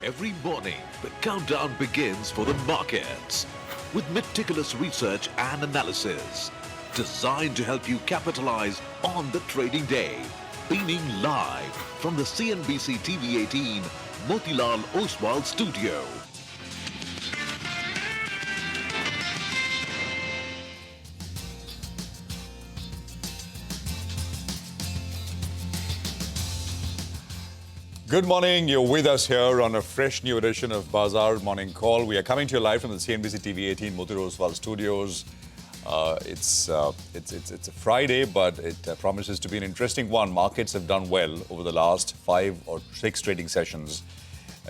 Every morning, the countdown begins for the markets with meticulous research and analysis designed to help you capitalize on the trading day. Beaming live from the CNBC-TV18 Motilal Oswal studio. Good morning. You're with us here on a fresh new edition of Bazaar Morning Call. We are coming to you live from the CNBC-TV18 Motilal Oswal studios. It's a Friday, but it promises to be an interesting one. Markets have done well over the last 5 or 6 trading sessions,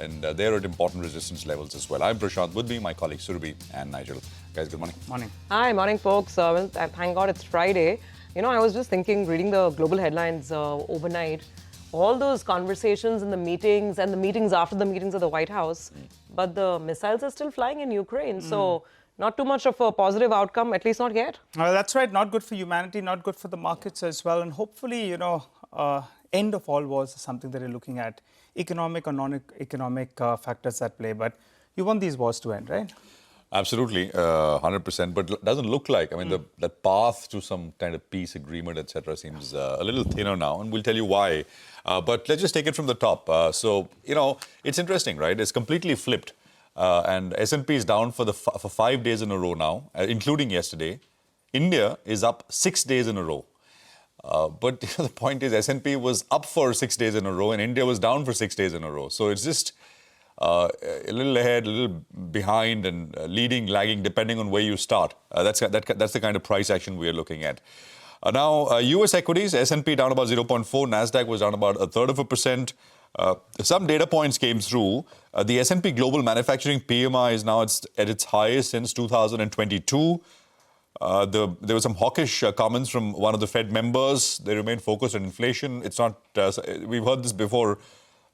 and they're at important resistance levels as well. I'm Prashant, with me, my colleagues Surabhi and Nigel. Guys, good morning. Morning. Hi, morning, folks. Thank God it's Friday. You know, I was just thinking, reading the global headlines overnight, all those conversations in the meetings and the meetings after the meetings of the White House, but the missiles are still flying in Ukraine. So not too much of a positive outcome, at least not yet. That's right. Not good for humanity, not good for the markets as well. And hopefully, end of all wars is something that you're looking at. Economic or non-economic factors at play. But you want these wars to end, right? Absolutely, 100%. But it doesn't look like. I mean, the path to some kind of peace agreement, etc., seems a little thinner now. And we'll tell you why. But let's just take it from the top. It's interesting, right? It's completely flipped. And S&P is down for 5 days in a row now, including yesterday. India is up 6 days in a row. But the point is, S&P was up for 6 days in a row, and India was down for 6 days in a row. So it's just a little ahead, a little behind, and leading, lagging, depending on where you start. That's the kind of price action we are looking at. Now, U.S. equities, S&P down about 0.4, NASDAQ was down about 1/3%. Some data points came through. The S&P Global Manufacturing PMI is now at its highest since 2022. There were some hawkish comments from one of the Fed members. They remain focused on inflation. It's not. We've heard this before.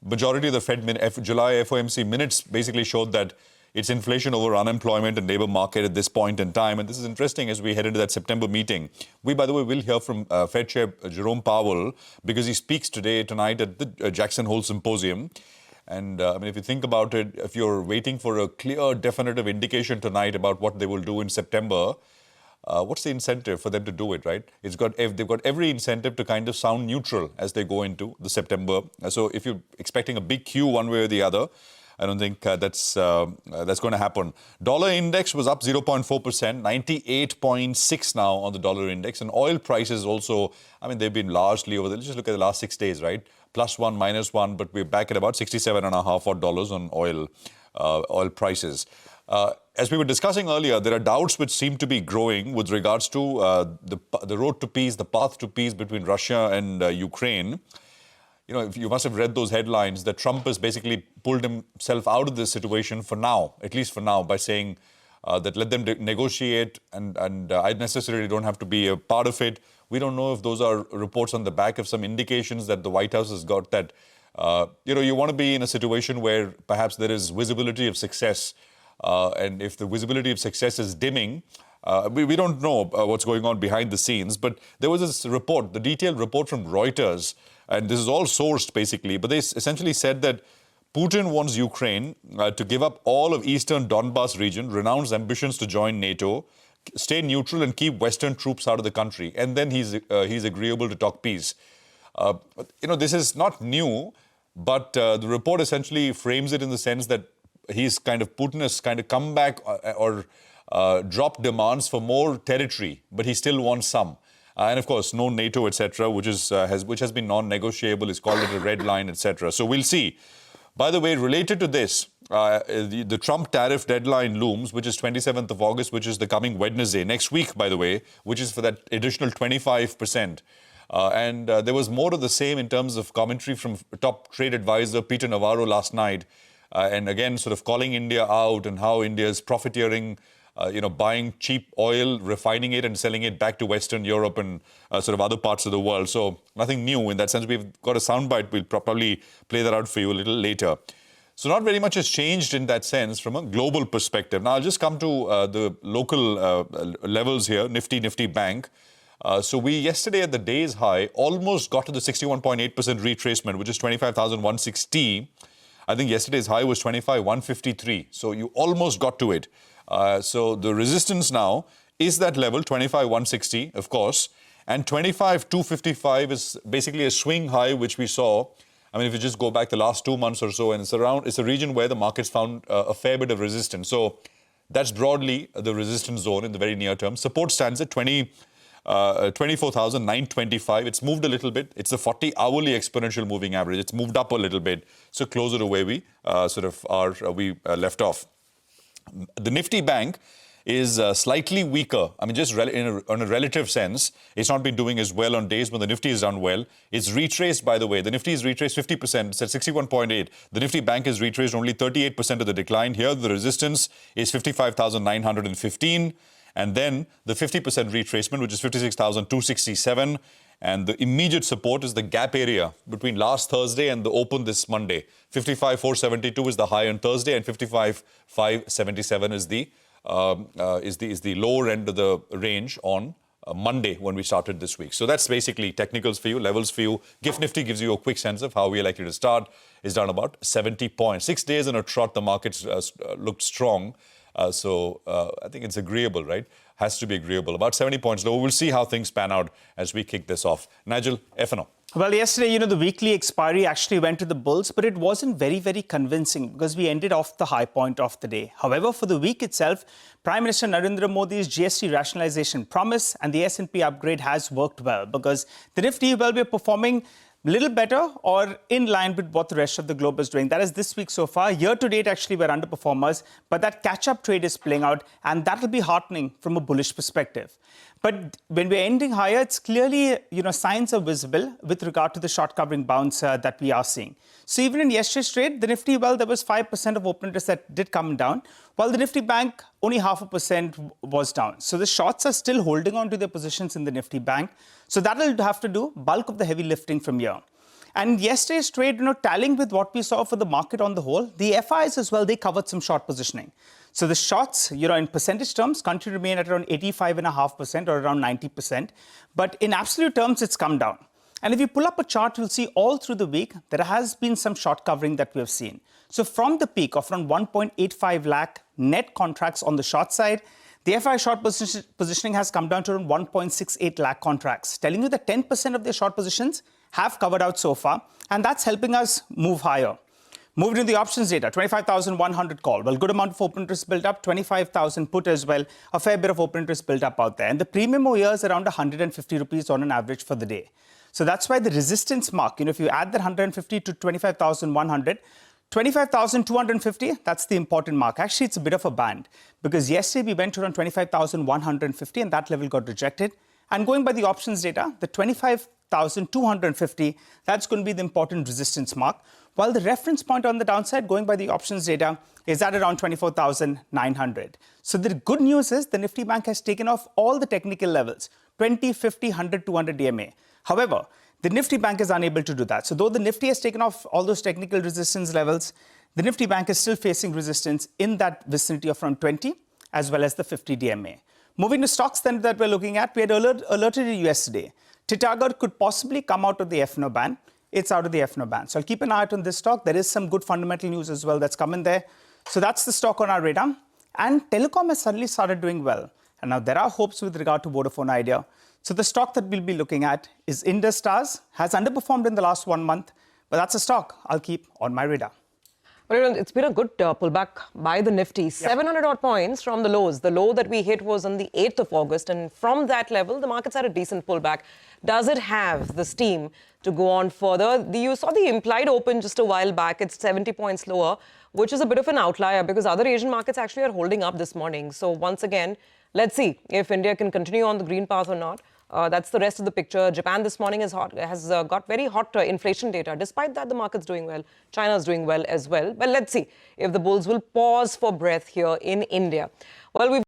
Majority of the Fed July FOMC minutes basically showed that it's inflation over unemployment and labor market at this point in time. And this is interesting as we head into that September meeting. We, by the way, will hear from Fed Chair Jerome Powell because he speaks tonight at the Jackson Hole Symposium. And if you think about it, if you're waiting for a clear, definitive indication tonight about what they will do in September, what's the incentive for them to do it, right? They've got every incentive to kind of sound neutral as they go into the September. So if you're expecting a big Q one way or the other, I don't think that's going to happen. Dollar index was up 0.4%, 98.6 now on the dollar index. And oil prices also, they've been largely over let's just look at the last 6 days, right? +1, -1, but we're back at about $67.5 on oil prices. As we were discussing earlier, there are doubts which seem to be growing with regards to the road to peace, the path to peace between Russia and Ukraine. If you must have read those headlines that Trump has basically pulled himself out of this situation for now, at least for now, by saying that let them negotiate and I necessarily don't have to be a part of it. We don't know if those are reports on the back of some indications that the White House has got that, you want to be in a situation where perhaps there is visibility of success. And if the visibility of success is dimming, we don't know what's going on behind the scenes. But there was this report, the detailed report from Reuters, and this is all sourced basically, but they essentially said that Putin wants Ukraine to give up all of eastern Donbas region, renounce ambitions to join NATO, stay neutral and keep Western troops out of the country. And then he's agreeable to talk peace. This is not new, but the report essentially frames it in the sense that Putin has kind of come back or dropped demands for more territory, but he still wants some. And of course, no NATO, etc., which has been non-negotiable. He's called it a red line, etc. So we'll see. By the way, related to this, the Trump tariff deadline looms, which is 27th of August, which is the coming Wednesday, next week, by the way, which is for that additional 25%. And there was more of the same in terms of commentary from top trade advisor Peter Navarro last night. And again, sort of calling India out and how India is profiteering, buying cheap oil, refining it and selling it back to Western Europe and sort of other parts of the world. So nothing new in that sense. We've got a soundbite. We'll probably play that out for you a little later. So not very much has changed in that sense from a global perspective. Now, I'll just come to the local levels here, Nifty Bank. So we yesterday at the day's high almost got to the 61.8% retracement, which is 25,160. I think yesterday's high was 25,153. So you almost got to it. So the resistance now is that level, 25,160, of course. And 25,255 is basically a swing high, which we saw. I mean, if you just go back the last 2 months or so, and it's a region where the market's found a fair bit of resistance. So that's broadly the resistance zone in the very near term. Support stands at 24,925. It's moved a little bit. It's the 40-hourly exponential moving average. It's moved up a little bit. So closer to where we left off. The Nifty Bank is slightly weaker. I mean, just on a relative sense, it's not been doing as well on days when the Nifty has done well. It's retraced, by the way. The Nifty is retraced 50%. It's at 61.8. The Nifty Bank is retraced only 38% of the decline. Here, the resistance is 55,915. And then the 50% retracement, which is 56,267. And the immediate support is the gap area between last Thursday and the open this Monday. 55,472 is the high on Thursday, and 55,577 is the lower end of the range on Monday when we started this week. So that's basically technicals for you, levels for you. GIFT Nifty gives you a quick sense of how we are likely to start. It's down about 70 points. 6 days in a trot, the markets looked strong. So I think it's agreeable, right? Has to be agreeable. About 70 points low. We'll see how things pan out as we kick this off. Nigel, F&O. Well, yesterday, the weekly expiry actually went to the bulls, but it wasn't very, very convincing because we ended off the high point of the day. However, for the week itself, Prime Minister Narendra Modi's GST rationalization promise and the S&P upgrade has worked well because the Nifty will be performing a little better or in line with what the rest of the globe is doing. That is this week so far. Year to date, actually, we're underperformers, but that catch-up trade is playing out, and that will be heartening from a bullish perspective. But when we're ending higher, it's clearly, signs are visible with regard to the short covering bounce that we are seeing. So even in yesterday's trade, the Nifty, well, there was 5% of open interest that did come down, while the Nifty Bank, only 0.5% was down. So the shorts are still holding on to their positions in the Nifty Bank. So that'll have to do bulk of the heavy lifting from here. And yesterday's trade, tallying with what we saw for the market on the whole, the FIs as well, they covered some short positioning. So the shorts, in percentage terms, continue to remain at around 85.5% or around 90%. But in absolute terms, it's come down. And if you pull up a chart, you'll see all through the week, there has been some short covering that we have seen. So from the peak of around 1.85 lakh net contracts on the short side, the FI short positioning has come down to around 1.68 lakh contracts, telling you that 10% of their short positions have covered out so far, and that's helping us move higher. Moving to the options data, 25,100 call. Well, good amount of open interest built up, 25,000 put as well, a fair bit of open interest built up out there. And the premium over here is around 150 rupees on an average for the day. So that's why the resistance mark, if you add that 150 to 25,100, 25,250, that's the important mark. Actually, it's a bit of a band because yesterday we went to around 25,150 and that level got rejected. And going by the options data, the 25,250, that's going to be the important resistance mark. While the reference point on the downside, going by the options data, is at around 24,900. So the good news is the Nifty Bank has taken off all the technical levels, 20, 50, 100, 200 DMA. However, the Nifty Bank is unable to do that. So though the Nifty has taken off all those technical resistance levels, the Nifty Bank is still facing resistance in that vicinity of around 20 as well as the 50 DMA. Moving to stocks then that we're looking at, we had alerted you yesterday. Titagarh could possibly come out of the F&O ban. It's out of the F&O ban. So I'll keep an eye out on this stock. There is some good fundamental news as well that's come in there. So that's the stock on our radar. And telecom has suddenly started doing well. And now there are hopes with regard to Vodafone Idea. So the stock that we'll be looking at is Indus Stars, has underperformed in the last 1 month, but that's a stock I'll keep on my radar. Well, it's been a good pullback by the Nifty. 700 odd points from the lows. The low that we hit was on the 8th of August. And from that level, the market's had a decent pullback. Does it have the steam to go on further? You saw the implied open just a while back. It's 70 points lower, which is a bit of an outlier because other Asian markets actually are holding up this morning. So once again, let's see if India can continue on the green path or not. That's the rest of the picture. Japan this morning has got very hot inflation data. Despite that, the market's doing well. China's doing well as well. But let's see if the bulls will pause for breath here in India. Well, we've